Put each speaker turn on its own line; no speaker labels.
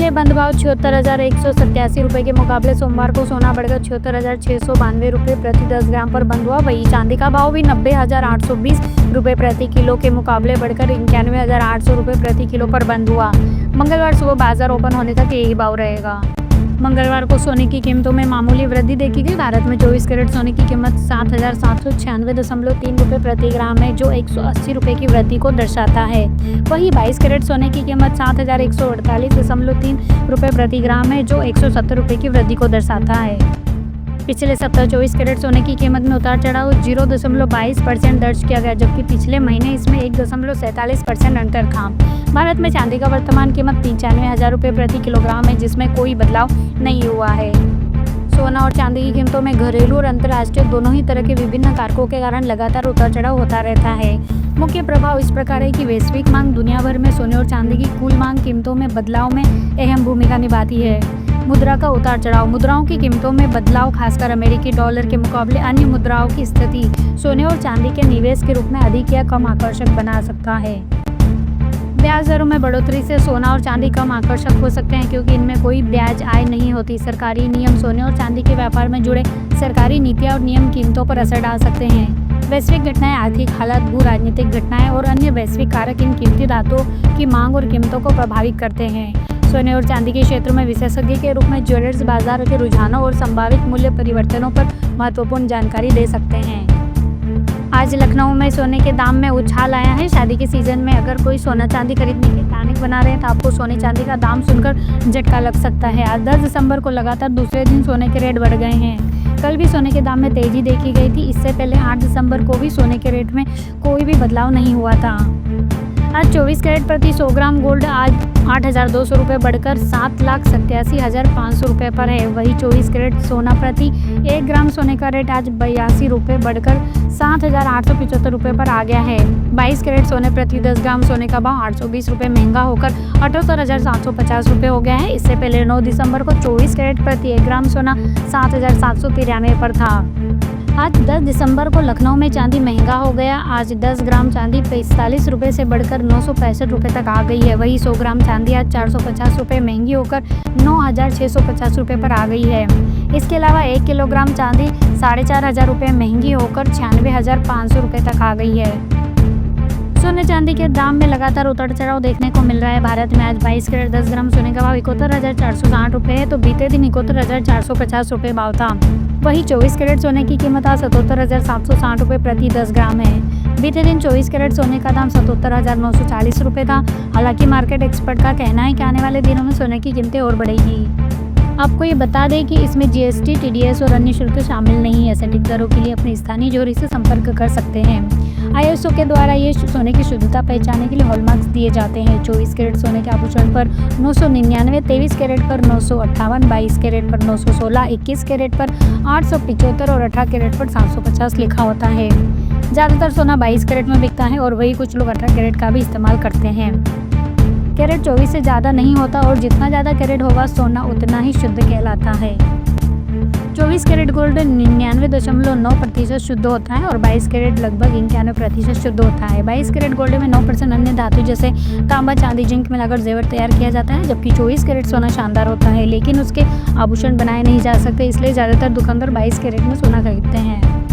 पिछले बंद भाव 76,187 रुपये के मुकाबले सोमवार को सोना बढ़कर 76,692 रुपये प्रति 10 ग्राम पर बंद हुआ। वहीं चांदी का भाव भी 90,820 रुपये प्रति किलो के मुकाबले बढ़कर 91,800 रुपये प्रति किलो पर बंद हुआ। मंगलवार सुबह बाजार ओपन होने तक यही भाव रहेगा। मंगलवार को सोने की कीमतों में मामूली वृद्धि देखी गई। भारत में 24 कैरेट सोने की कीमत 7,796.3 रुपये प्रति ग्राम है, जो 180 रुपये की वृद्धि को दर्शाता है। वहीं 22 कैरेट सोने की कीमत 7,148.3 रुपये प्रति ग्राम है, जो 170 रुपये की वृद्धि को दर्शाता है। पिछले सप्ताह 24 कैरेट सोने की कीमत में उतार चढ़ाव 0.22% दर्ज किया गया, जबकि पिछले महीने इसमें 1.47% अंतर था। भारत में चांदी का वर्तमान कीमत 95,000 रुपये प्रति किलोग्राम है, जिसमें कोई बदलाव नहीं हुआ है। सोना और चांदी की कीमतों में घरेलू और अंतर्राष्ट्रीय दोनों ही तरह के विभिन्न कारकों के कारण लगातार उतार चढ़ाव होता रहता है। मुख्य प्रभाव इस प्रकार है कि वैश्विक मांग दुनिया भर में सोने और चांदी की कुल मांग कीमतों में बदलाव में अहम भूमिका निभाती है। मुद्रा का उतार चढ़ाव, मुद्राओं की कीमतों में बदलाव खासकर अमेरिकी डॉलर के मुकाबले अन्य मुद्राओं की स्थिति सोने और चांदी के निवेश के रूप में अधिक या कम आकर्षक बना सकता है। ब्याज दरों में बढ़ोतरी से सोना और चांदी कम आकर्षक हो सकते हैं, क्योंकि इनमें कोई ब्याज आय नहीं होती। सरकारी नियम सोने और चांदी के व्यापार में जुड़े सरकारी नीतियां और नियम कीमतों पर असर डाल सकते हैं। वैश्विक घटनाएं, आर्थिक हालात, भू राजनीतिक घटनाएं और अन्य वैश्विक कारक इन कीमती धातुओं की मांग और कीमतों को प्रभावित करते हैं। सोने और चांदी के क्षेत्र में विशेषज्ञ के रूप में ज्वेलर्स बाजार के रुझानों और संभावित मूल्य परिवर्तनों पर महत्वपूर्ण जानकारी दे सकते हैं। आज लखनऊ में सोने के दाम में उछाल आया है। शादी के सीजन में अगर कोई सोना चांदी खरीदने की प्लानिंग बना रहे हैं तो आपको सोने चांदी का दाम सुनकर झटका लग सकता है। आज 10 दिसंबर को लगातार दूसरे दिन सोने के रेट बढ़ गए हैं। कल भी सोने के दाम में तेजी देखी गई थी। इससे पहले 8 दिसंबर को भी सोने के रेट में कोई भी बदलाव नहीं हुआ था। आज 24 कैरेट प्रति 100 ग्राम गोल्ड आज 8,200 रुपये बढ़कर 7,87,500 रुपये पर है। वहीं 24 कैरेट सोना प्रति 1 ग्राम सोने का रेट आज 82 रुपये बढ़कर 7,875 रुपये पर आ गया है। 22 कैरेट सोने प्रति 10 ग्राम सोने का भाव 820 रुपये महंगा होकर 78,750 रुपये हो गया है। इससे पहले 9 दिसंबर को 24 कैरेट प्रति 1 ग्राम सोना 7,793 पर था। आज 10 दिसंबर को लखनऊ में चांदी महंगा हो गया। आज 10 ग्राम चांदी 45 रुपये से बढ़कर 965 रुपये तक आ गई है। वहीं 100 ग्राम चांदी आज 450 रुपये महंगी होकर 9,650 रुपये पर आ गई है। इसके अलावा 1 किलोग्राम चांदी 4,500 रुपये महंगी होकर 96,500 रुपये तक आ गई है। सोने चांदी के दाम में लगातार उतार चढ़ाव देखने को मिल रहा है। भारत में आज 22 कैरेट 10 ग्राम सोने का भाव 71,460 रुपये है, तो बीते दिन 71,450 रुपये भाव था। वहीं 24 कैरेट सोने की कीमत आज 77,760 रुपये प्रति 10 ग्राम है। बीते दिन 24 कैरेट सोने का दाम 77,940 रुपये था। हालांकि मार्केट एक्सपर्ट का कहना है कि आने वाले दिनों में सोने की कीमतें और बढ़ेगी। आपको ये बता दें कि इसमें जीएसटी, टीडीएस और अन्य शुल्क शामिल नहीं है। सटीक दरों के लिए अपने स्थानीय जोड़ी से संपर्क कर सकते हैं। आईएसओ के द्वारा ये सोने की शुद्धता पहचानने के लिए हॉलमार्क्स दिए जाते हैं। 24 कैरेट सोने के आभूषण पर 999, 23 कैरेट पर 958, 22 कैरेट पर 916, 21 कैरेट पर 875 और 18 कैरेट पर 750 लिखा होता है। ज़्यादातर सोना 22 कैरेट में बिकता है और वही कुछ लोग 18 कैरेट का भी इस्तेमाल करते हैं। कैरेट 24 से ज़्यादा नहीं होता और जितना ज़्यादा कैरेट होगा सोना उतना ही शुद्ध कहलाता है। 24 कैरेट गोल्ड 99.9% शुद्ध होता है और 22 कैरेट लगभग 91% शुद्ध होता है। 22 कैरेट गोल्ड में 9% अन्य धातु जैसे तांबा, चांदी, जिंक मिलाकर जेवर तैयार किया जाता है, जबकि 24 कैरेट सोना शानदार होता है, लेकिन उसके आभूषण बनाए नहीं जा सकते। इसलिए ज़्यादातर दुकानदार 22 कैरेट में सोना खरीदते हैं।